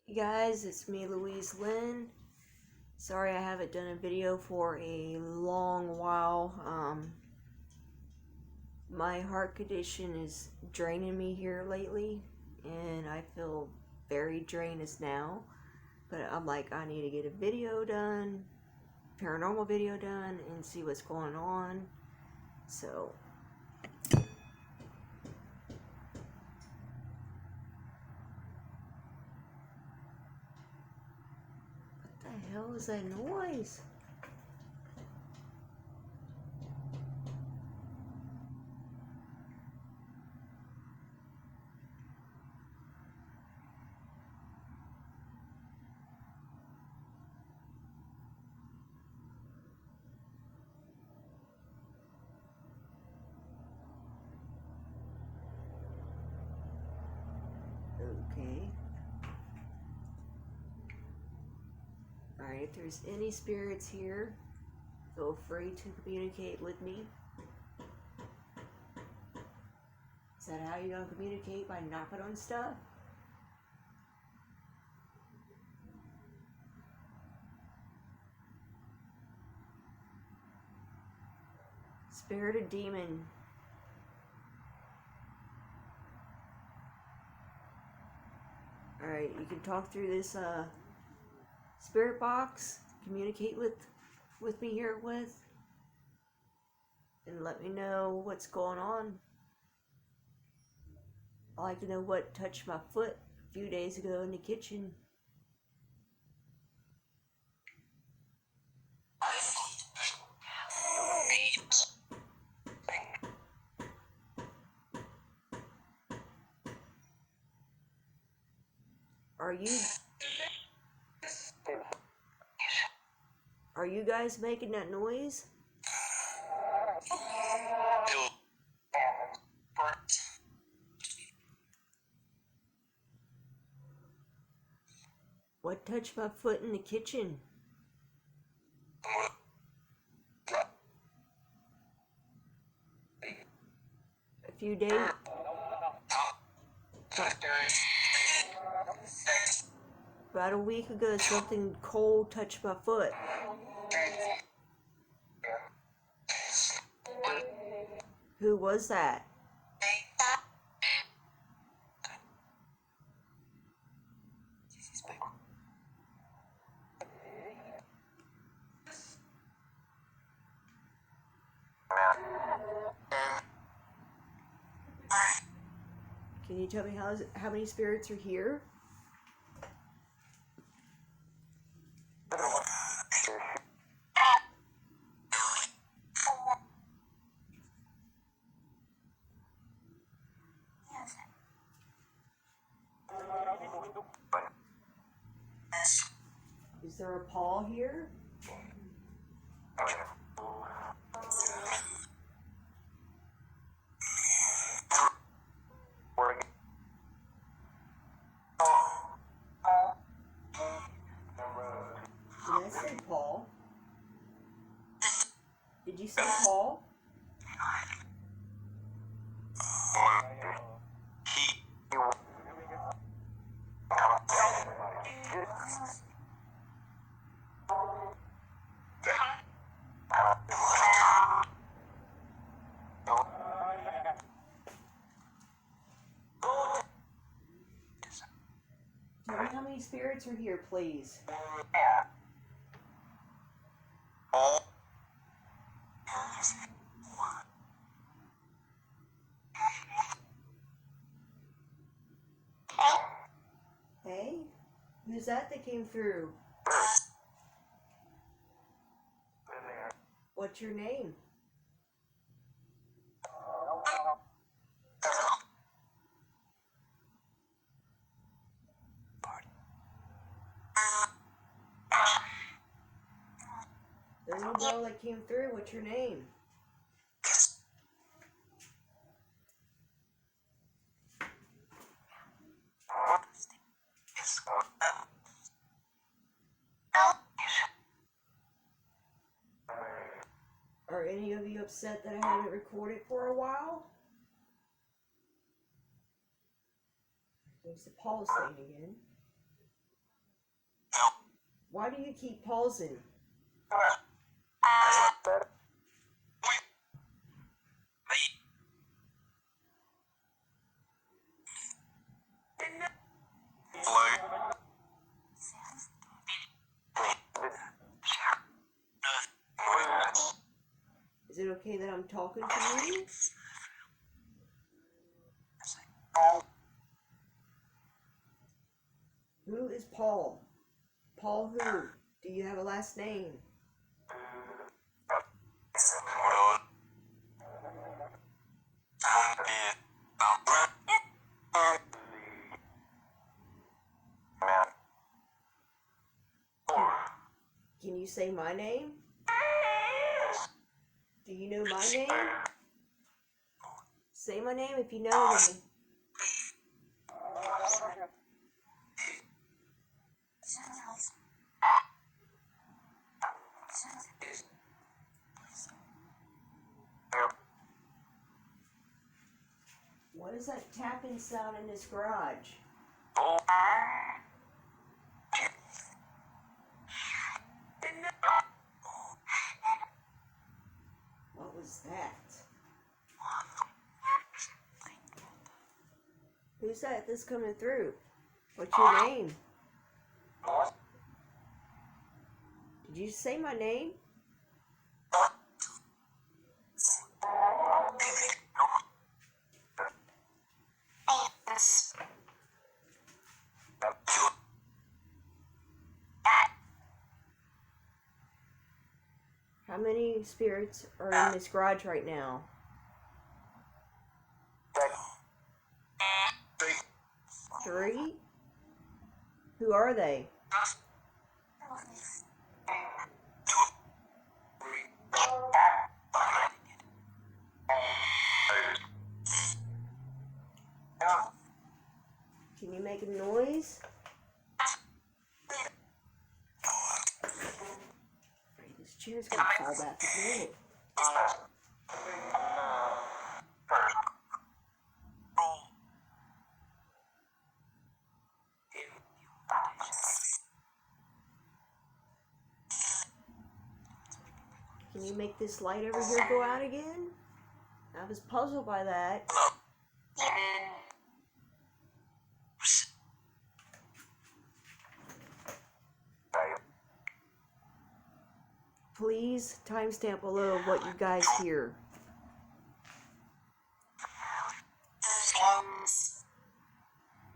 Hey guys, it's me, Louise Lynn. Sorry I haven't done a video for a long while. My heart condition is draining me here lately, and I feel very drained as now. But I'm like, I need to get a video done, paranormal video done, and see what's going on. So what the hell is that noise? Okay. Alright, if there's any spirits here, feel free to communicate with me. Is that how you're going to communicate? By knocking on stuff? Spirit or demon? Alright, you can talk through this spirit box, communicate with me here and let me know what's going on. I'd like to know what touched my foot a few days ago in the kitchen. Are you guys making that noise? What touched my foot in the kitchen? A few days. About a week ago, something cold touched my foot. Who was that? Can you tell me how many spirits are here? Is there a Paul here? Did I say Paul? Did you say Paul? Tell me how many spirits are here, please. Hey? Who's that came through? What's your name? The little girl that came through, what's your name? Are any of you upset that I haven't recorded for a while? There's the Paul thing again. Why do you keep pausing? Is it okay that I'm talking to you? Who is Paul? Paul who? Do you have a last name? Can you say my name? Do you know my name? Say my name if you know me. What is that tapping sound in this garage? What was that? Who's that that's coming through? What's your name? Did you say my name? How many spirits are in this garage right now? 3? Who are they? Can you make a noise? This chair's gonna fall back again. Can you make this light over here go out again? I was puzzled by that. Please timestamp below what you guys hear.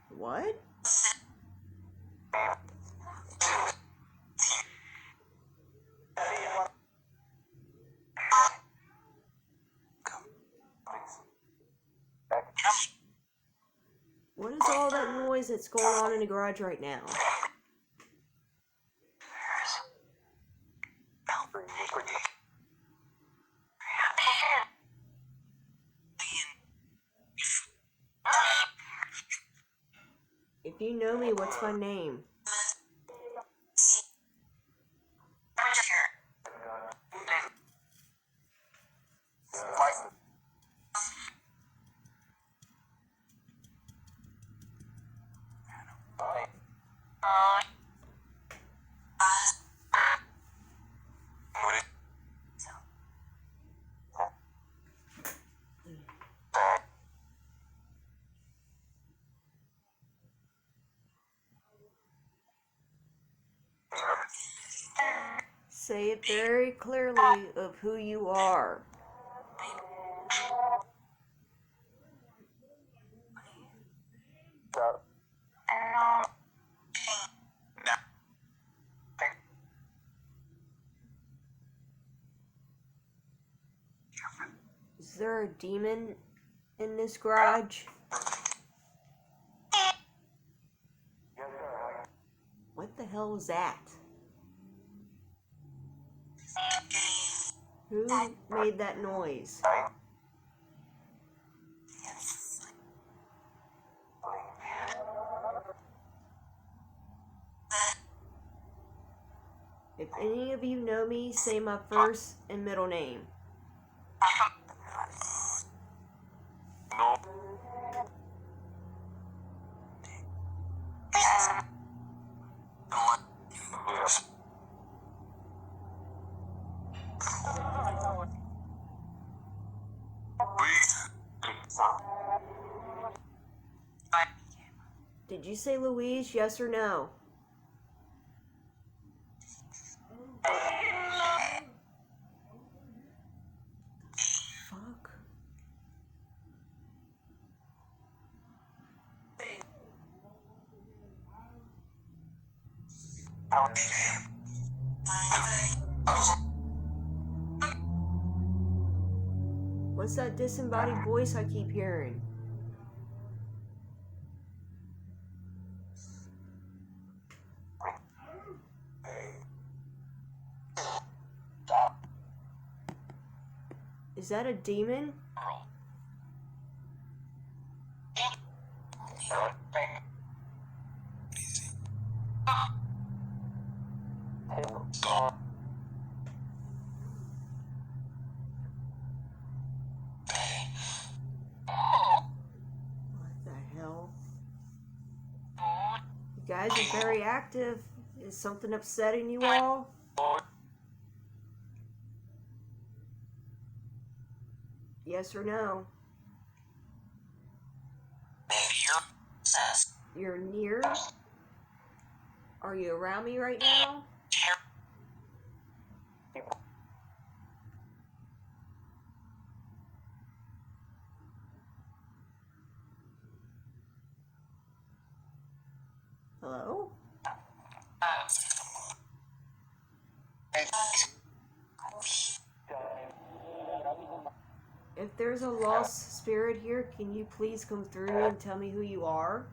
What? What is all that noise that's going on in the garage right now? If you know me, what's my name? Say it very clearly of who you are. Is there a demon in this garage? What the hell was that? Who made that noise? If any of you know me, say my first and middle name. Did you say Louise? Yes or no? Fuck. What's that disembodied voice I keep hearing? Is that a demon? What the hell? You guys are very active. Is something upsetting you all? Yes or no? You're near? Are you around me right now? Hello? If there's a lost spirit here, can you please come through and tell me who you are?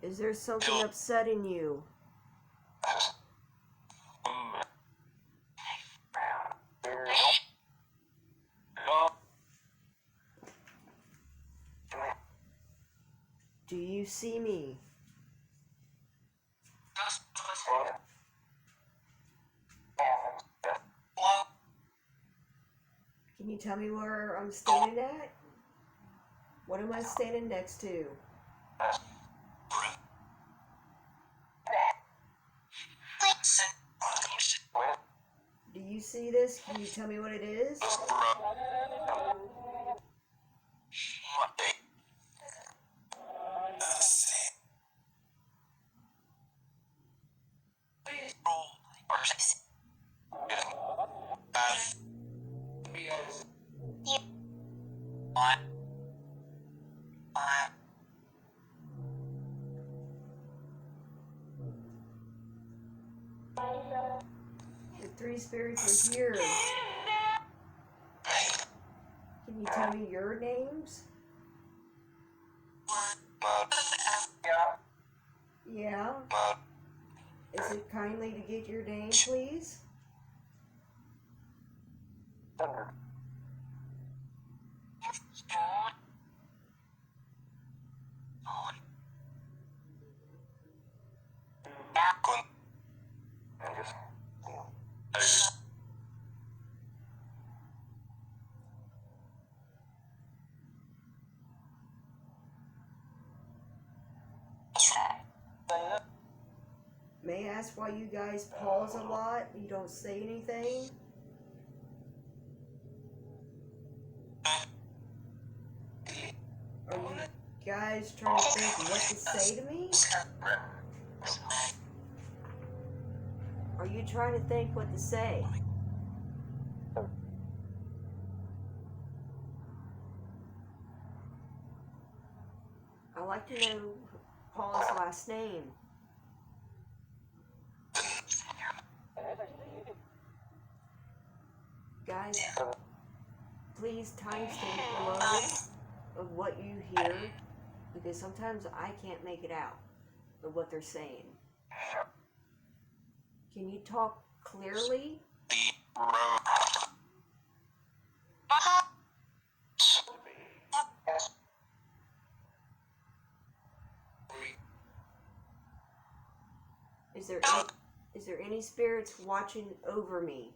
Is there something upsetting you? Do you see me? Can you tell me where I'm standing at? What am I standing next to? Do you see this? Can you tell me what it is? The three spirits are here. Can you tell me your names? Yeah. Is it kindly to get your name, please? May I ask why you guys pause a lot? You don't say anything? Are you guys trying to think what to say to me? Are you trying to think what to say? I'd like to know Paul's last name. Guys, please timestamp below of what you hear, because sometimes I can't make it out of what they're saying. Can you talk clearly? Is there any spirits watching over me?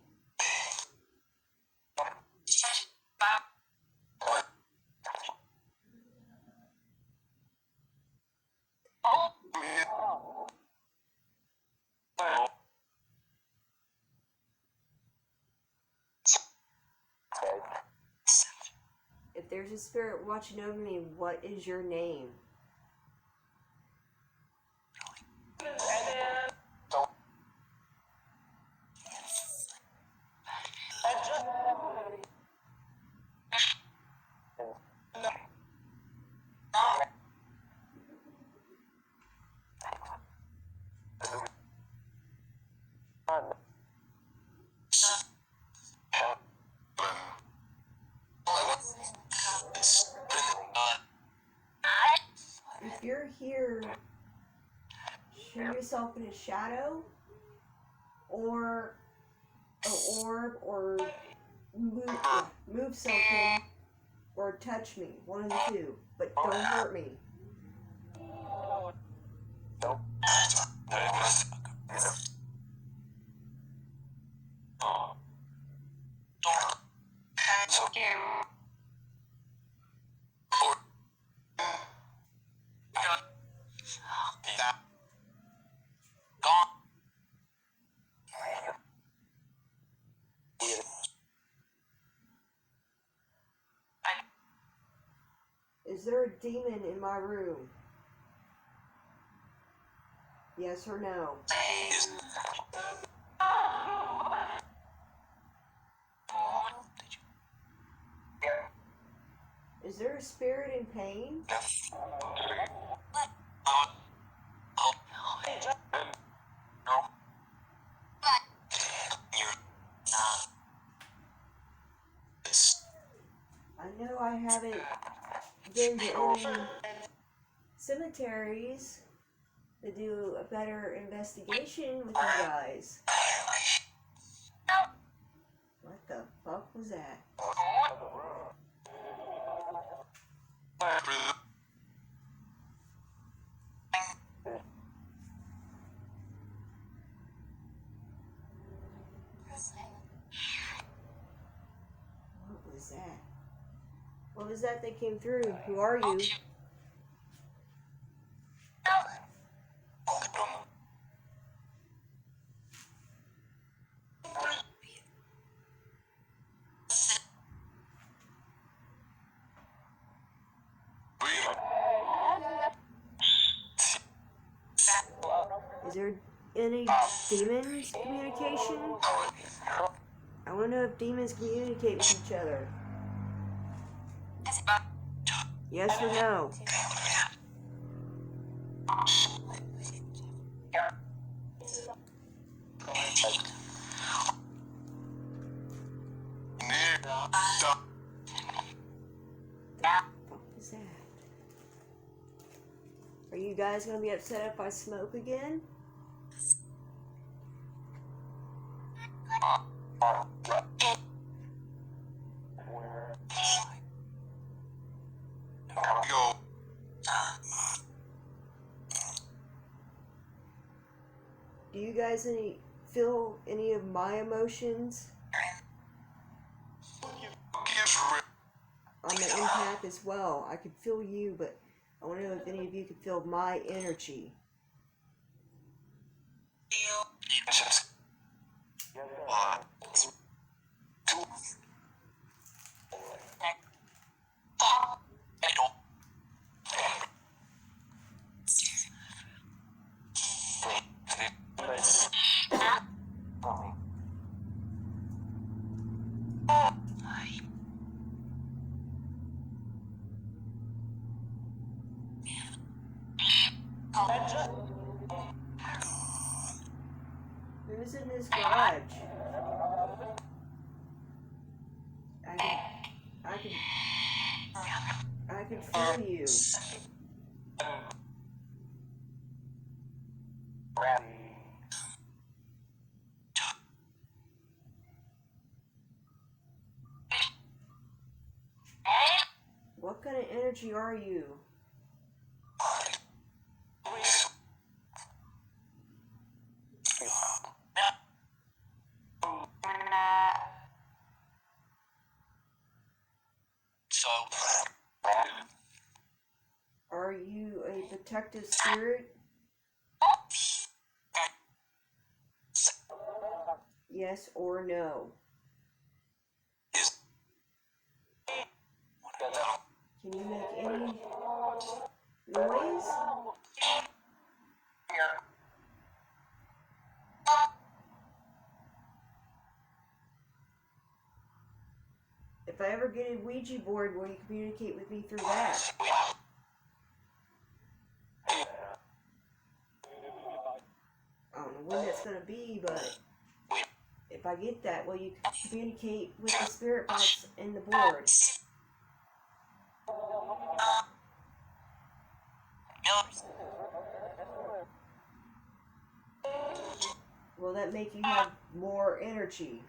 If there's a spirit watching over me, what is your name? If you're here, show yourself in a shadow, or an orb, or move something, or touch me. One of the two. But don't hurt me. Is there a demon in my room? Yes or no? Is there a spirit in pain? I know I haven't been to any cemeteries to do a better investigation with you guys. What the fuck was that? What was that? What was that came through? Who are you? Is there any demons communication? I want to know if demons communicate with each other. Yes or no? What is that? Are you guys going to be upset if I smoke again? Do you guys feel any of my emotions? I'm an empath as well. I can feel you, but I want to know if any of you can feel my energy. Who's in this garage? I can feel you. What kind of energy are you? protective spirit? Yes or no? Can you make any noise? If I ever get a Ouija board, will you communicate with me through that? I don't know when that's going to be, but if I get that, will you communicate with the spirit box in the board? Will that make you have more energy?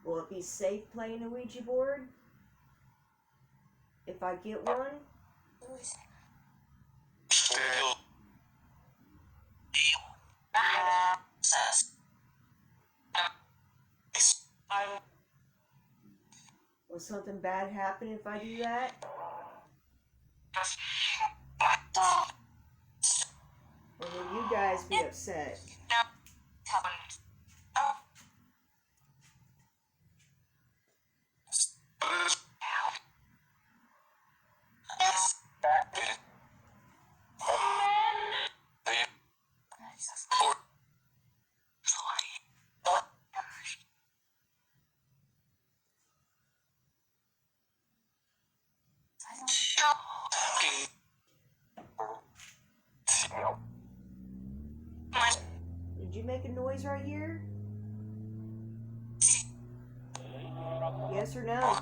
Will it be safe playing a Ouija board? If I get one? Will something bad happen if I do that? Or will you guys be upset? Did you make a noise right here? Yes or no?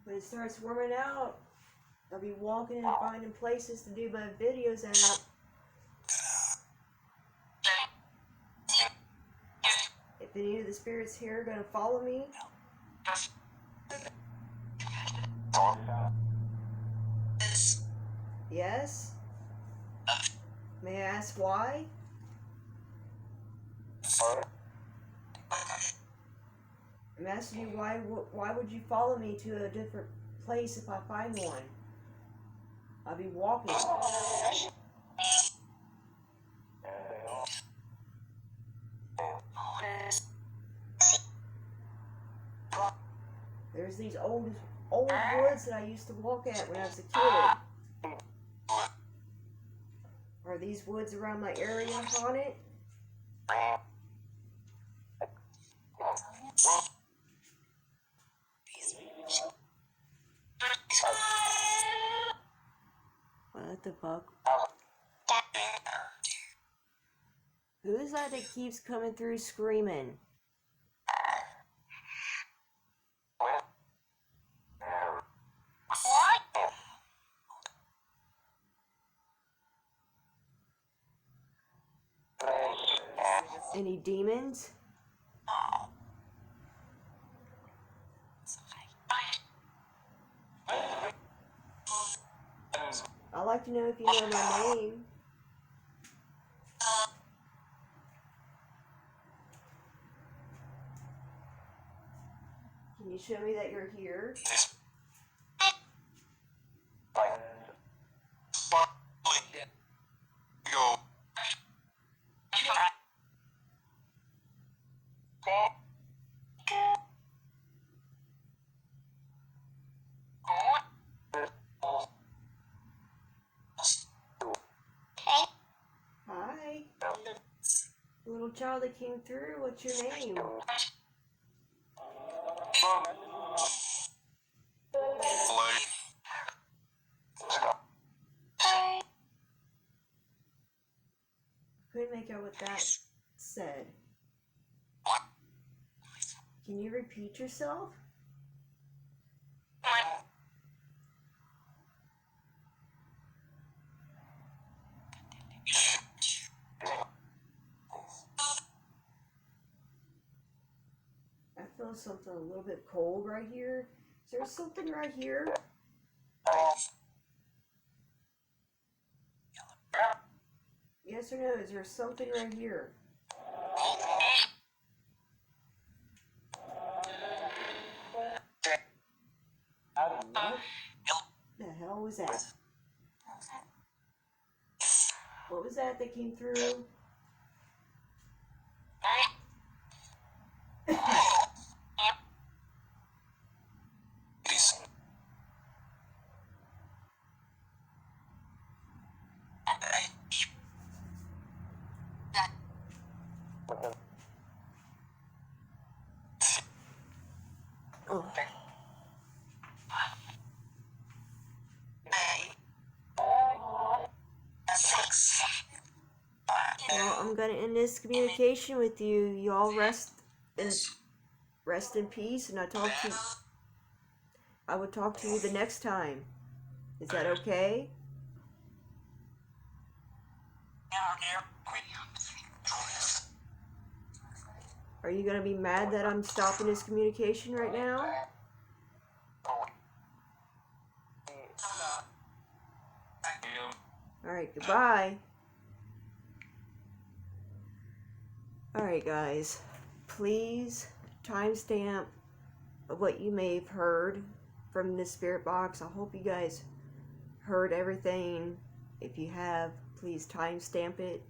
When it starts warming out, I'll be walking and finding places to do my videos at. If any of the spirits here are going to follow me, yes? May I ask why? I'm asking you why would you follow me to a different place if I find one? I'll be walking. There's these old woods that I used to walk at when I was a kid. Are these woods around my area haunted? What the fuck? Who is that keeps coming through screaming? Any demons? I'd like to know if you know my name. Can you show me that you're here? Hi. Little child that came through, what's your name? Couldn't make out what that said. Can you repeat yourself? feel something a little bit cold right here. Is there something right here? Yes or no? Is there something right here? What the hell was that? What was that came through? Oh. Well, I'm gonna end this communication with you. You all rest in peace, and I will talk to you the next time. Is that okay? Are you gonna be mad that I'm stopping this communication right now? Alright, goodbye. Alright guys, please timestamp what you may have heard from the spirit box. I hope you guys heard everything. If you have, please timestamp it.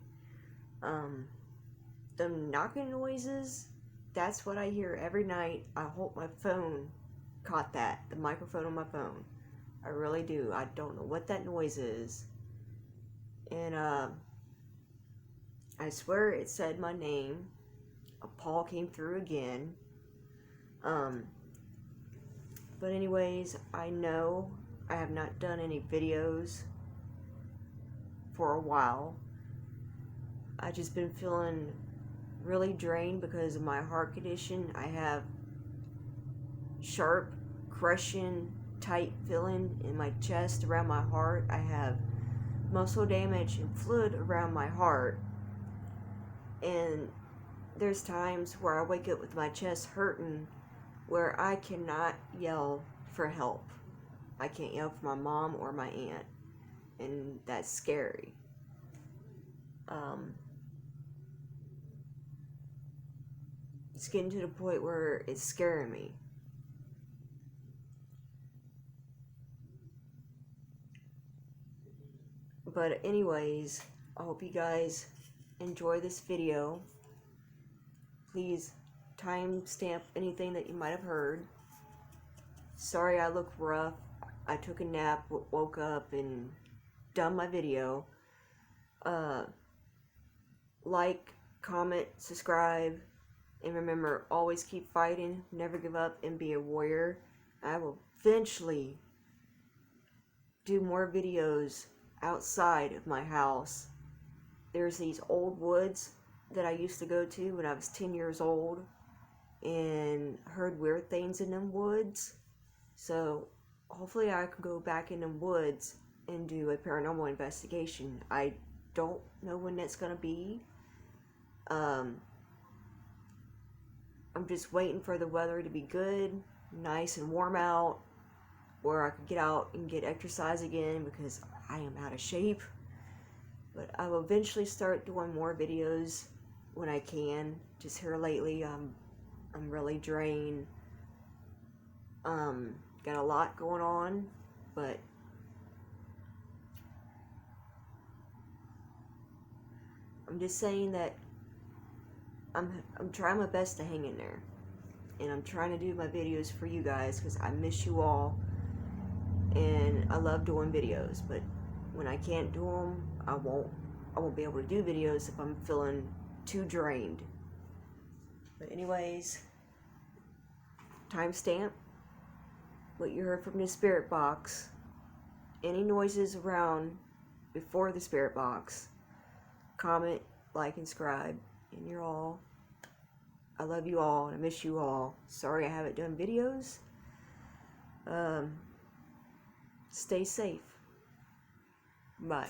The knocking noises, that's what I hear every night. I hope my phone caught that, the microphone on my phone. I really do. I don't know what that noise is. And I swear it said my name. Paul came through again. But anyways, I know I have not done any videos for a while. I just been feeling really drained because of my heart condition. I have sharp, crushing, tight feeling in my chest around my heart. I have muscle damage and fluid around my heart. And there's times where I wake up with my chest hurting where I cannot yell for help. I can't yell for my mom or my aunt. And that's scary. It's getting to the point where it's scaring me. But anyways, I hope you guys enjoy this video. Please timestamp anything that you might have heard. Sorry I look rough. I took a nap, woke up, and done my video. Like, comment, subscribe, and remember, always keep fighting, never give up, and be a warrior. I will eventually do more videos outside of my house. There's these old woods that I used to go to when I was 10 years old and heard weird things in them woods. So hopefully I can go back in them woods and do a paranormal investigation. I don't know when that's gonna be. I'm just waiting for the weather to be good, nice and warm out, where I can get out and get exercise again because I am out of shape. But I will eventually start doing more videos when I can. Just here lately, I'm really drained. Got a lot going on, but I'm just saying that I'm trying my best to hang in there, and I'm trying to do my videos for you guys because I miss you all, and I love doing videos. But when I can't do them, I won't be able to do videos if I'm feeling too drained. But anyways, timestamp what you heard from the spirit box, any noises around before the spirit box, comment, like, and subscribe, and you're all. I love you all, and I miss you all. Sorry I haven't done videos. Stay safe. Bye.